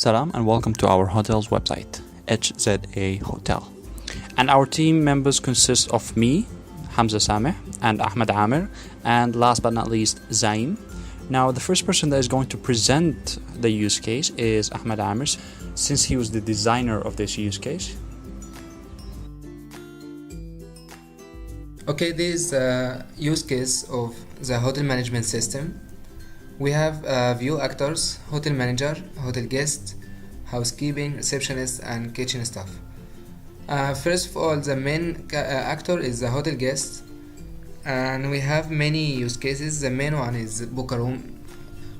Salam and welcome to our hotel's website, HZA Hotel. And our team members consist of me, Hamza Sameh, and Ahmed Amir, and last but not least, Zaim. Now, the first person that is going to present the use case is Ahmed Amir, since he was the designer of this use case. Okay, this is a use case of the hotel management system. We have view actors, hotel manager, hotel guest, housekeeping, receptionist, and kitchen staff. First of all, the main actor is the hotel guest, and we have many use cases. The main one is book a room,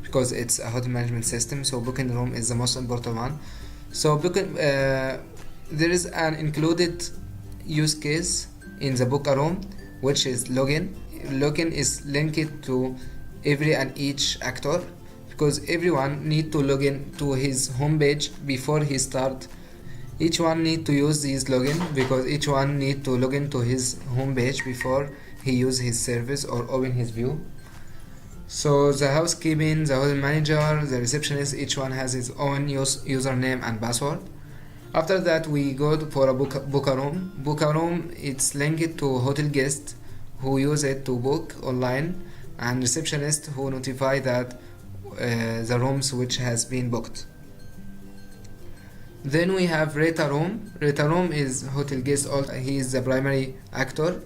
because it's a hotel management system, so booking a room is the most important one. So there is an included use case in the book a room, which is login. Login is linked to every and each actor, because everyone need to log in to his homepage before he start. Each one need to use his login, because each one need to log in to his homepage before he use his service or open his view. So the housekeeping, the hotel manager, the receptionist, each one has his own username and password. After that, we go for a book a room. Book a room, it's linked to hotel guest who use it to book online, and receptionist who notify that the rooms which has been booked. Then we have rate a room. Rate a room is hotel guest, he is the primary actor,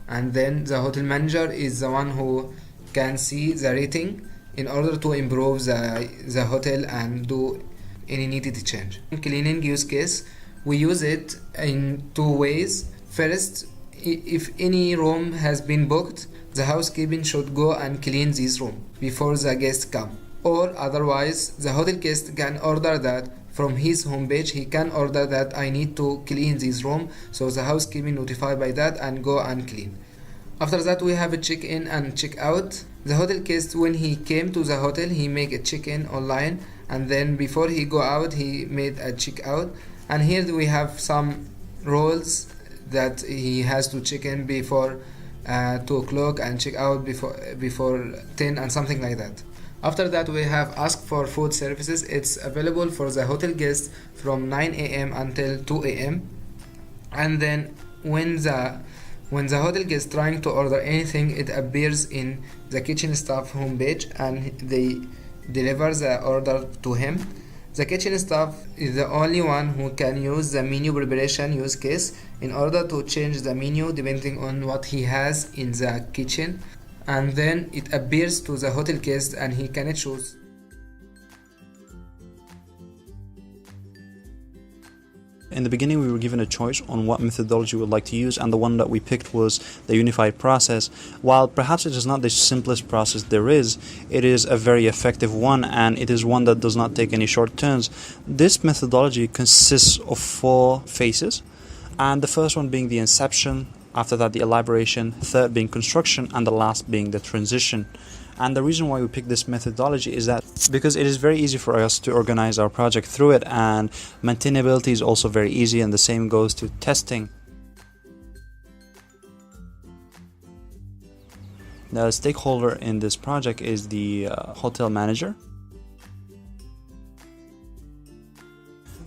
and then the hotel manager is the one who can see the rating in order to improve the hotel and do any needed change. In cleaning use case, we use it in two ways. First, if any room has been booked, the housekeeping should go and clean this room before the guests come. Or otherwise, the hotel guest can order that from his homepage. He can order that I need to clean this room, so the housekeeping notified by that and go and clean. After that, we have a check-in and check-out. The hotel guest, when he came to the hotel, he make a check-in online, and then before he go out, he made a check-out. And here we have some rules that he has to check in before 2 o'clock and check out before 10 and something like that. After that, we have asked for food services. It's available for the hotel guests from 9 a.m. until 2 a.m. And then when the hotel guest trying to order anything, it appears in the kitchen staff homepage and they deliver the order to him. The kitchen staff is the only one who can use the menu preparation use case in order to change the menu depending on what he has in the kitchen, and then it appears to the hotel guest and he can choose. In the beginning, we were given a choice on what methodology we would like to use, and the one that we picked was the unified process. While perhaps it is not the simplest process there is, it is a very effective one, and it is one that does not take any short turns. This methodology consists of 4 phases, and the first one being the inception, after that the elaboration, third being construction, and the last being the transition. And the reason why we picked this methodology is that because it is very easy for us to organize our project through it, and maintainability is also very easy, and the same goes to testing. The stakeholder in this project is the hotel manager.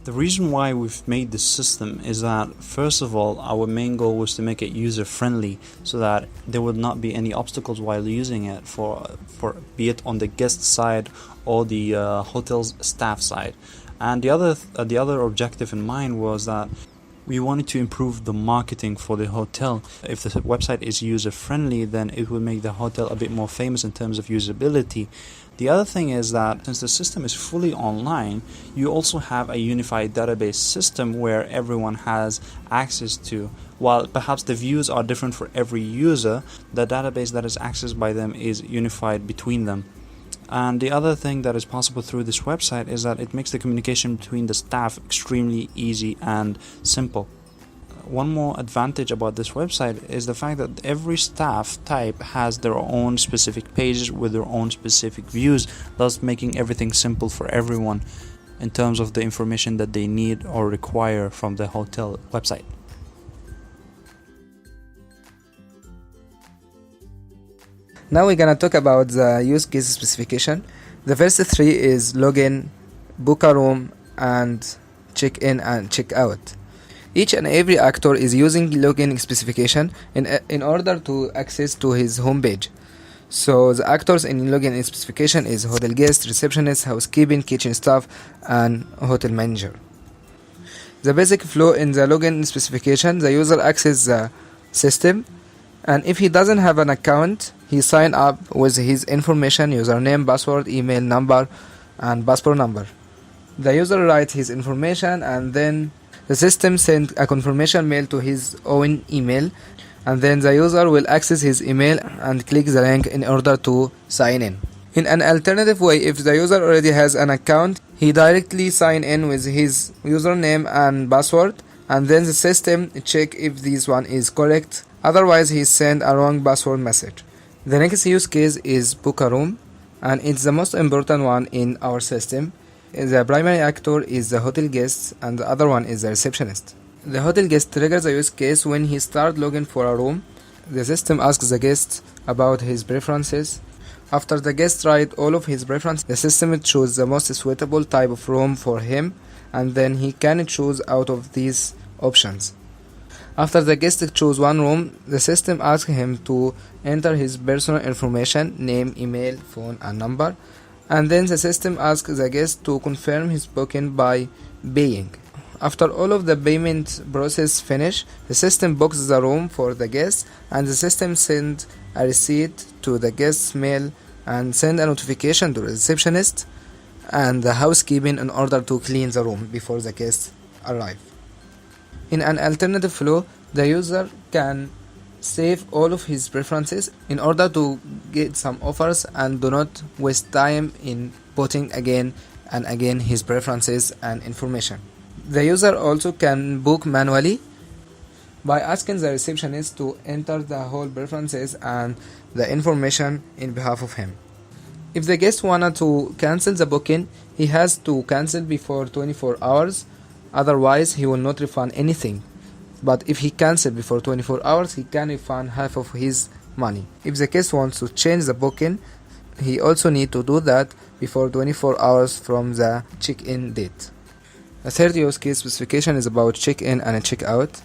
The reason why we've made this system is that, first of all, our main goal was to make it user-friendly so that there would not be any obstacles while using it, for be it on the guest side or the hotel's staff side. And the other objective in mind was that we wanted to improve the marketing for the hotel. If the website is user-friendly, then it will make the hotel a bit more famous in terms of usability. The other thing is that since the system is fully online, you also have a unified database system where everyone has access to. While perhaps the views are different for every user, the database that is accessed by them is unified between them. And the other thing that is possible through this website is that it makes the communication between the staff extremely easy and simple. One more advantage about this website is the fact that every staff type has their own specific pages with their own specific views, thus making everything simple for everyone in terms of the information that they need or require from the hotel website. Now we're gonna talk about the use case specification. The first 3 is login, book a room, and check in and check out. Each and every actor is using login specification in order to access to his homepage. So the actors in login specification is hotel guest, receptionist, housekeeping, kitchen staff, and hotel manager. The basic flow in the login specification: the user accesses the system, and if he doesn't have an account, he sign up with his information: username, password, email number, and passport number. The user writes his information, and then the system sends a confirmation mail to his own email, and then the user will access his email and click the link in order to sign in. In an alternative way, if the user already has an account, he directly sign in with his username and password, and then the system check if this one is correct. Otherwise, he send a wrong password message. The next use case is book a room, and it's the most important one in our system. The primary actor is the hotel guest, and the other one is the receptionist. The hotel guest triggers a use case when he starts looking for a room. The system asks the guest about his preferences. After the guest writes all of his preferences, the system chooses the most suitable type of room for him, and then he can choose out of these options. After the guest chooses one room, the system asks him to enter his personal information: name, email, phone, and number, and then the system asks the guest to confirm his booking by paying. After all of the payment process finish, the system books the room for the guest, and the system sends a receipt to the guest's mail and send a notification to the receptionist and the housekeeping in order to clean the room before the guests arrive. In an alternative flow, the user can save all of his preferences in order to get some offers and do not waste time in putting again and again his preferences and information. The user also can book manually by asking the receptionist to enter the whole preferences and the information in behalf of him. If the guest wanted to cancel the booking, he has to cancel before 24 hours, otherwise he will not refund anything. But if he cancels before 24 hours, he can refund half of his money. If the guest wants to change the booking, he also needs to do that before 24 hours from the check-in date. The third use case specification is about check-in and check-out.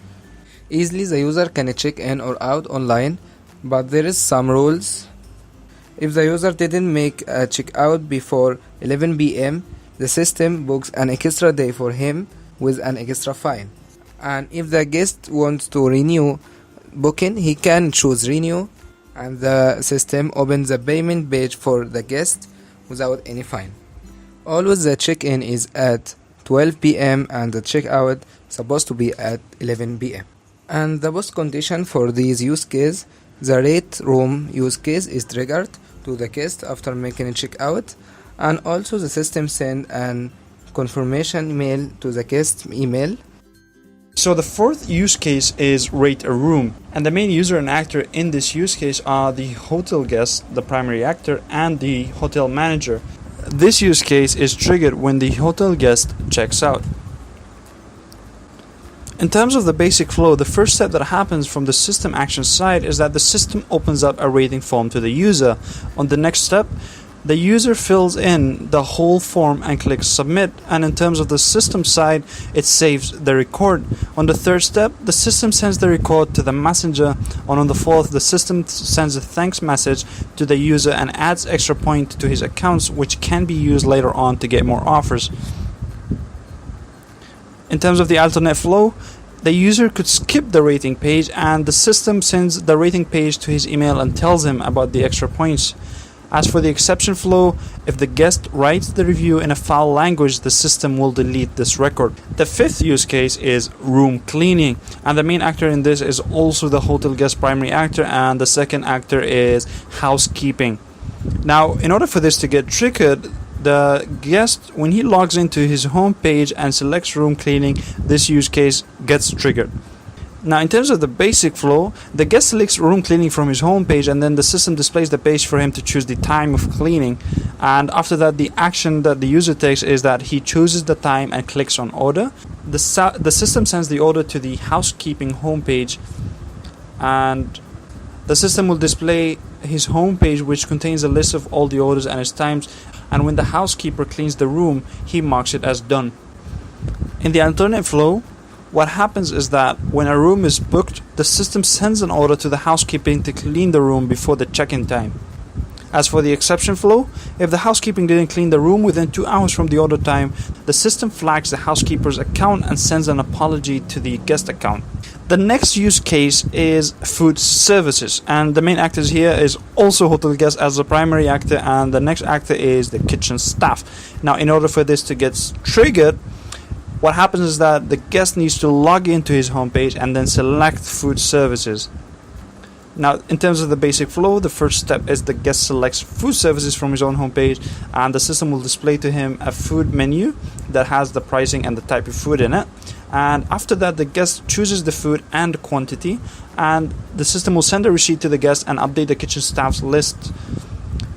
Easily the user can check in or out online, but there is some rules. If the user didn't make a check-out before 11 p.m., the system books an extra day for him with an extra fine. And if the guest wants to renew booking, he can choose renew, and the system opens the payment page for the guest without any fine. Always the check-in is at 12 p.m. and the check-out supposed to be at 11 p.m. And the post condition for these use case, the rate room use case is triggered to the guest after making a check-out, and also the system send an confirmation mail to the guest email. So the fourth use case is rate a room, and the main user and actor in this use case are the hotel guest, the primary actor, and the hotel manager. This use case is triggered when the hotel guest checks out. In terms of the basic flow, the first step that happens from the system action side is that the system opens up a rating form to the user. On the next step, the user fills in the whole form and clicks submit, and in terms of the system side, it saves the record. On the third step, the system sends the record to the messenger, and on the fourth, the system sends a thanks message to the user and adds extra point to his accounts, which can be used later on to get more offers. In terms of the alternate flow, the user could skip the rating page and the system sends the rating page to his email and tells him about the extra points. As for the exception flow, if the guest writes the review in a foul language, the system will delete this record. The fifth use case is room cleaning, and the main actor in this is also the hotel guest primary actor, and the second actor is housekeeping. Now, in order for this to get triggered, the guest, when he logs into his home page and selects room cleaning, this use case gets triggered. Now, in terms of the basic flow, the guest selects room cleaning from his home page, and then the system displays the page for him to choose the time of cleaning. And after that, the action that the user takes is that he chooses the time and clicks on order. The system sends the order to the housekeeping homepage, and the system will display his homepage, which contains a list of all the orders and its times. And when the housekeeper cleans the room, he marks it as done. In the alternate flow, what happens is that when a room is booked, the system sends an order to the housekeeping to clean the room before the check-in time. As for the exception flow, if the housekeeping didn't clean the room within 2 hours from the order time, the system flags the housekeeper's account and sends an apology to the guest account. The next use case is food services, and the main actor here is also hotel guest as the primary actor, and the next actor is the kitchen staff. Now, in order for this to get triggered, what happens is that the guest needs to log into his homepage and then select food services. Now, in terms of the basic flow, the first step is the guest selects food services from his own homepage, and the system will display to him a food menu that has the pricing and the type of food in it. And after that, the guest chooses the food and the quantity, and the system will send a receipt to the guest and update the kitchen staff's list.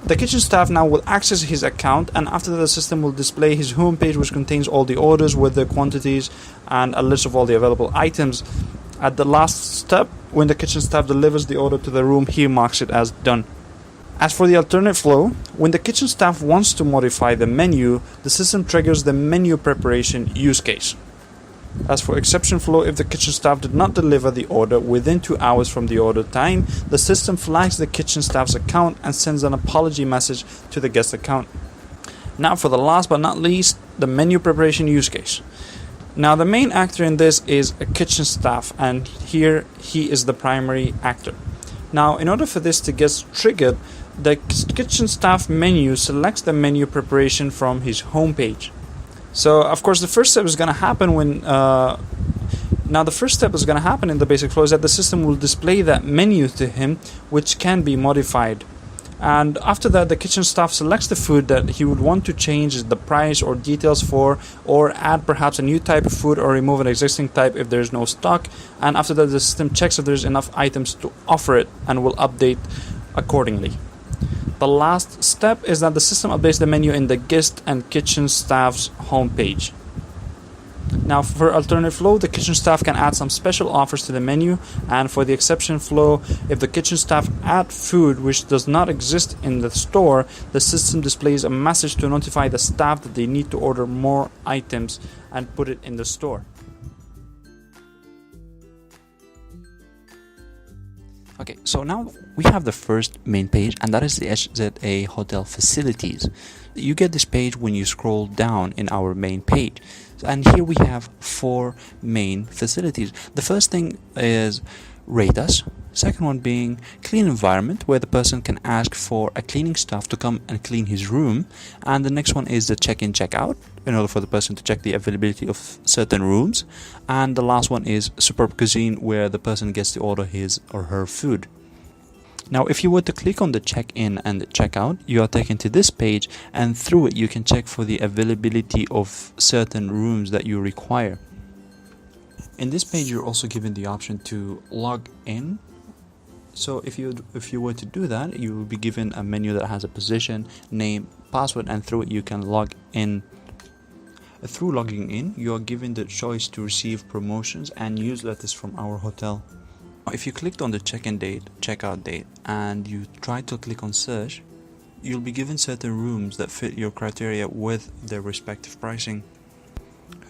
The kitchen staff now will access his account, and after that, the system will display his homepage, which contains all the orders with the quantities and a list of all the available items. At the last step, when the kitchen staff delivers the order to the room, he marks it as done. As for the alternate flow, when the kitchen staff wants to modify the menu, the system triggers the menu preparation use case. As for exception flow, if the kitchen staff did not deliver the order within 2 hours from the order time, the system flags the kitchen staff's account and sends an apology message to the guest account. Now for the last but not least, the menu preparation use case. Now the main actor in this is a kitchen staff, and here he is the primary actor. Now in order for this to get triggered, the kitchen staff menu selects the menu preparation from his homepage. So of course the first step is going to happen in the basic flow is that the system will display that menu to him, which can be modified. And after that, the kitchen staff selects the food that he would want to change the price or details for, or add perhaps a new type of food, or remove an existing type if there's no stock. And after that, the system checks if there's enough items to offer it and will update accordingly. The last step is that the system updates the menu in the guest and kitchen staff's homepage. Now for alternate flow, the kitchen staff can add some special offers to the menu, and for the exception flow, if the kitchen staff add food which does not exist in the store, the system displays a message to notify the staff that they need to order more items and put it in the store. Okay, so now we have the first main page, and that is the HZA hotel facilities. You get this page when you scroll down in our main page. And here we have 4 main facilities. The first thing is rate us. Second one being clean environment, where the person can ask for a cleaning staff to come and clean his room. And the next one is the check-in, check-out, in order for the person to check the availability of certain rooms. And the last one is superb cuisine, where the person gets to order his or her food. Now if you were to click on the check-in and the check-out, you are taken to this page, and through it you can check for the availability of certain rooms that you require. In this page you're also given the option to log in. So if you were to do that, you will be given a menu that has a position, name, password, and through it you can log in. Through logging in, you are given the choice to receive promotions and newsletters from our hotel. If you clicked on the check-in date, check-out date, and you try to click on search, you'll be given certain rooms that fit your criteria with their respective pricing.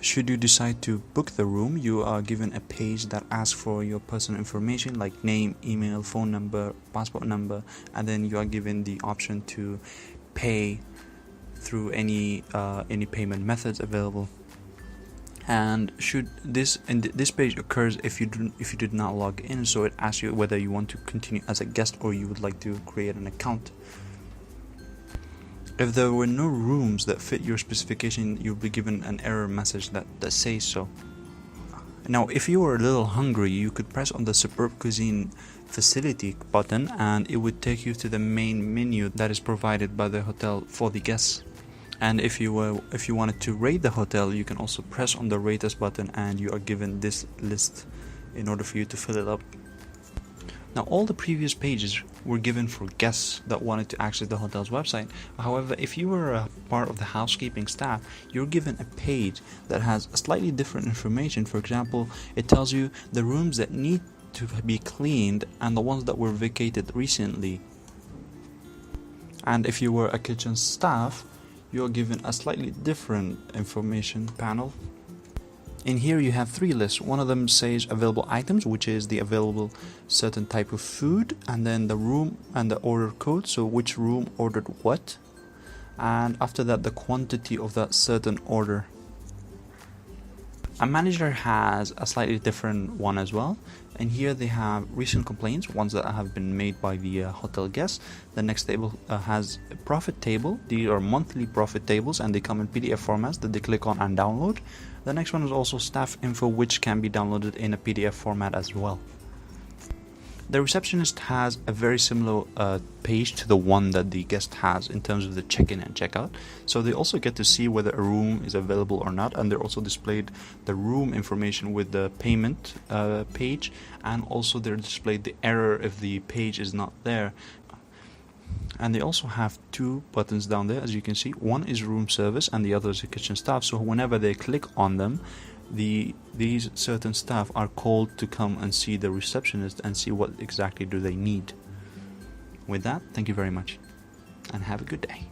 Should you decide to book the room, you are given a page that asks for your personal information like name, email, phone number, passport number, and then you are given the option to pay through any payment methods available. And this page occurs if you did not log in, so it asks you whether you want to continue as a guest or you would like to create an account. If there were no rooms that fit your specification, you'll be given an error message that says so. Now if you were a little hungry, you could press on the superb cuisine facility button and it would take you to the main menu that is provided by the hotel for the guests. And if you wanted to rate the hotel, you can also press on the rate us button and you are given this list in order for you to fill it up. Now all the previous pages were given for guests that wanted to access the hotel's website. However, if you were a part of the housekeeping staff, you're given a page that has slightly different information. For example, it tells you the rooms that need to be cleaned and the ones that were vacated recently. And if you were a kitchen staff, you're given a slightly different information panel. In here you have three lists. One of them says available items, which is the available certain type of food, and then the room and the order code, so which room ordered what, and after that the quantity of that certain order. A manager has a slightly different one as well. And here they have recent complaints, ones that have been made by the hotel guests. The next table has a profit table. These are monthly profit tables and they come in PDF formats that they click on and download. The next one is also staff info, which can be downloaded in a PDF format as well. The receptionist has a very similar page to the one that the guest has in terms of the check-in and check-out. So they also get to see whether a room is available or not, and they're also displayed the room information with the payment page, and also they're displayed the error if the page is not there. And they also have two buttons down there, as you can see. One is room service and the other is the kitchen staff. So whenever they click on them, these certain staff are called to come and see the receptionist and see what exactly do they need. With that, thank you very much and have a good day.